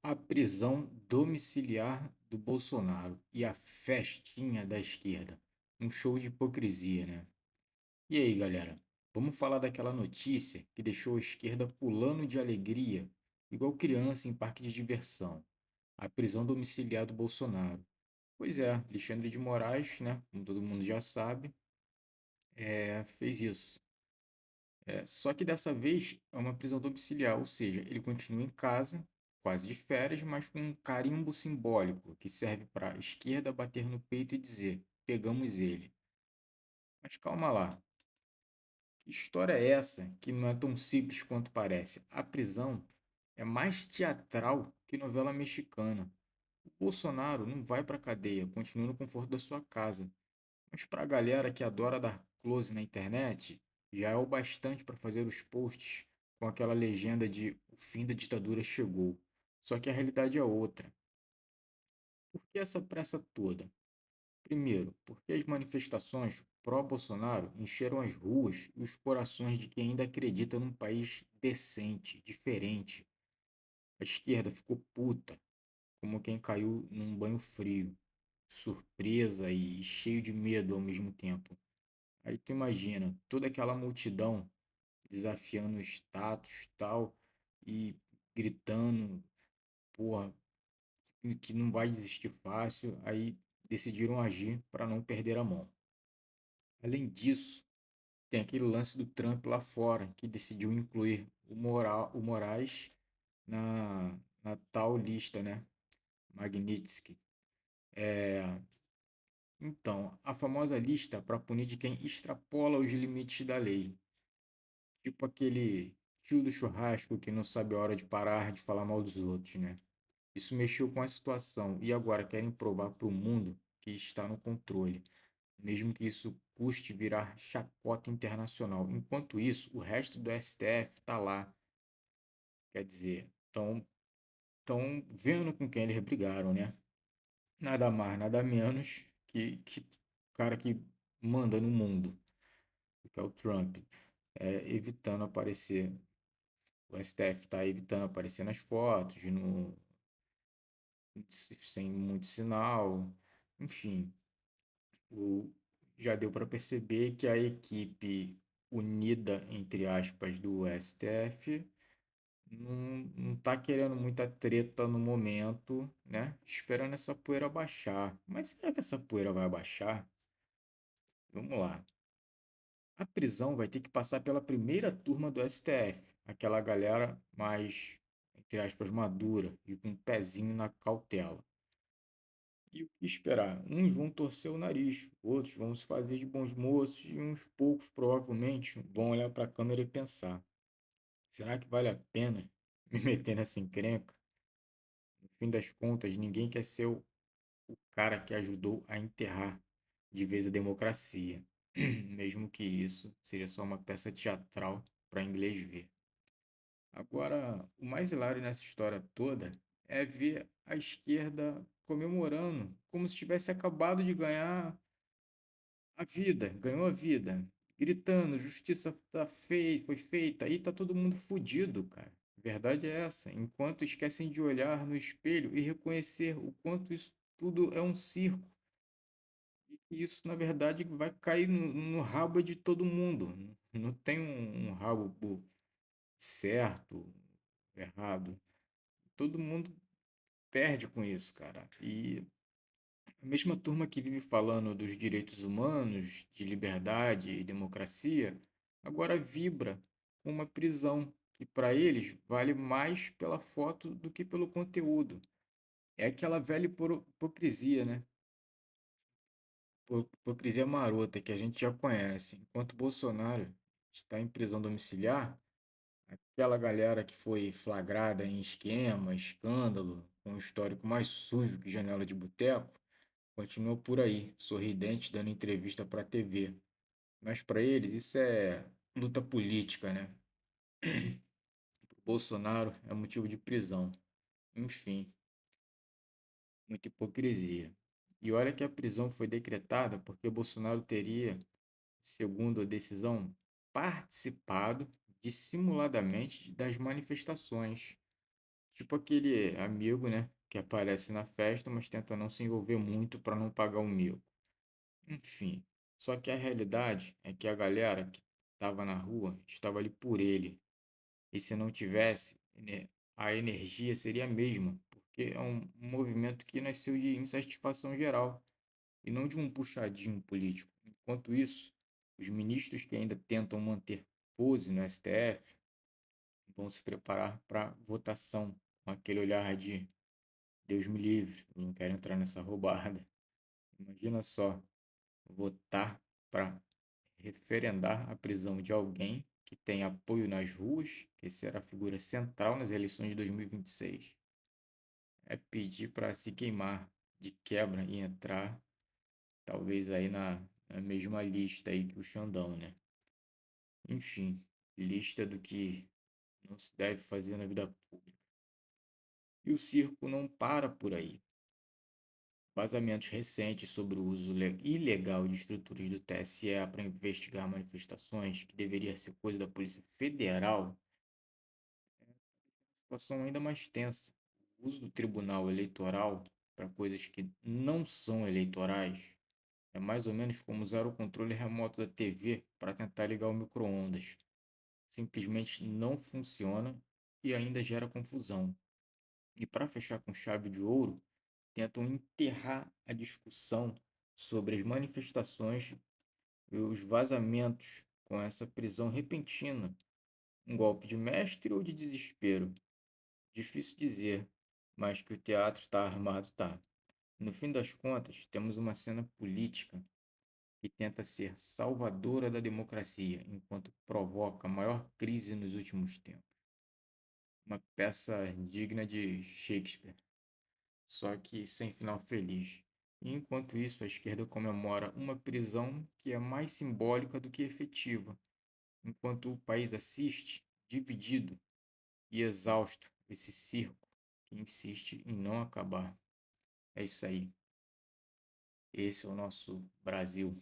A prisão domiciliar do Bolsonaro e a festinha da esquerda. Um show de hipocrisia, né? E aí, galera? Vamos falar daquela notícia que deixou a esquerda pulando de alegria, igual criança em parque de diversão. A prisão domiciliar do Bolsonaro. Pois é, Alexandre de Moraes, né? Como todo mundo já sabe, fez isso. Só que dessa vez é uma prisão domiciliar, ou seja, ele continua em casa, quase de férias, mas com um carimbo simbólico que serve para a esquerda bater no peito e dizer: pegamos ele. Mas calma lá, que história é essa que não é tão simples quanto parece? A prisão é mais teatral que novela mexicana. O Bolsonaro não vai para cadeia, continua no conforto da sua casa. Mas para a galera que adora dar close na internet, já é o bastante para fazer os posts com aquela legenda de o fim da ditadura chegou. Só que a realidade é outra. Por que essa pressa toda? Primeiro, porque as manifestações pró-Bolsonaro encheram as ruas e os corações de quem ainda acredita num país decente, diferente. A esquerda ficou puta, como quem caiu num banho frio, surpresa e cheio de medo ao mesmo tempo. Aí tu imagina toda aquela multidão desafiando o status tal e gritando, porra, que não vai desistir fácil, aí decidiram agir para não perder a mão. Além disso, tem aquele lance do Trump lá fora, que decidiu incluir o Moraes na tal lista, né? Magnitsky. Então, a famosa lista para punir de quem extrapola os limites da lei. Tipo aquele tio do churrasco que não sabe a hora de parar de falar mal dos outros, né? Isso mexeu com a situação e agora querem provar para o mundo que está no controle, mesmo que isso custe virar chacota internacional. Enquanto isso, o resto do STF está lá, quer dizer, estão vendo com quem eles brigaram, né? Nada mais, nada menos que o cara que manda no mundo, que é o Trump, evitando aparecer. O STF está evitando aparecer nas fotos, no, sem muito sinal, enfim, o, já deu para perceber que a equipe unida, entre aspas, do STF não está querendo muita treta no momento, né? Esperando essa poeira baixar. Mas será que essa poeira vai baixar? Vamos lá. A prisão vai ter que passar pela primeira turma do STF, aquela galera mais, entre aspas, madura e com um pezinho na cautela. E o que esperar? Uns vão torcer o nariz, outros vão se fazer de bons moços e uns poucos provavelmente vão olhar para a câmera e pensar: será que vale a pena me meter nessa encrenca? No fim das contas, ninguém quer ser o cara que ajudou a enterrar de vez a democracia, mesmo que isso seja só uma peça teatral para inglês ver. Agora, o mais hilário nessa história toda é ver a esquerda comemorando como se tivesse acabado de ganhar a vida, ganhou a vida, gritando, justiça foi feita, aí tá todo mundo fudido, cara. A verdade é essa, enquanto esquecem de olhar no espelho e reconhecer o quanto isso tudo é um circo. E isso, na verdade, vai cair no rabo de todo mundo. Não tem um rabo certo, errado. Todo mundo perde com isso, cara. E a mesma turma que vive falando dos direitos humanos, de liberdade e democracia, agora vibra com uma prisão que para eles vale mais pela foto do que pelo conteúdo. É aquela velha hipocrisia, né? Hipocrisia marota que a gente já conhece. Enquanto Bolsonaro está em prisão domiciliar, aquela galera que foi flagrada em esquema, escândalo, com um histórico mais sujo que janela de boteco, continua por aí, sorridente, dando entrevista para a TV. Mas para eles isso é luta política, né? Bolsonaro é motivo de prisão. Enfim, muita hipocrisia. E olha que a prisão foi decretada porque Bolsonaro teria, segundo a decisão, participado dissimuladamente das manifestações. Tipo aquele amigo, né, que aparece na festa, mas tenta não se envolver muito para não pagar o mico. Enfim, só que a realidade é que a galera que estava na rua estava ali por ele. E se não tivesse, a energia seria a mesma, porque é um movimento que nasceu de insatisfação geral e não de um puxadinho político. Enquanto isso, os ministros que ainda tentam manter pose no STF vão se preparar para votação com aquele olhar de Deus me livre, eu não quero entrar nessa roubada. Imagina só, votar para referendar a prisão de alguém que tem apoio nas ruas, que será a figura central nas eleições de 2026. É pedir para se queimar de quebra e entrar, talvez aí na mesma lista aí que o Xandão, né? Enfim, lista do que não se deve fazer na vida pública. E o circo não para por aí. Vazamentos recentes sobre o uso ilegal de estruturas do TSE para investigar manifestações, que deveria ser coisa da Polícia Federal, situação ainda mais tensa. O uso do Tribunal Eleitoral para coisas que não são eleitorais é mais ou menos como usar o controle remoto da TV para tentar ligar o micro-ondas. Simplesmente não funciona e ainda gera confusão. E para fechar com chave de ouro, tentam enterrar a discussão sobre as manifestações e os vazamentos com essa prisão repentina. Um golpe de mestre ou de desespero? Difícil dizer, mas que o teatro está armado, tá. No fim das contas, temos uma cena política que tenta ser salvadora da democracia, enquanto provoca a maior crise nos últimos tempos. Uma peça digna de Shakespeare, só que sem final feliz. E enquanto isso, a esquerda comemora uma prisão que é mais simbólica do que efetiva, enquanto o país assiste, dividido e exausto, esse circo que insiste em não acabar. É isso aí. Esse é o nosso Brasil.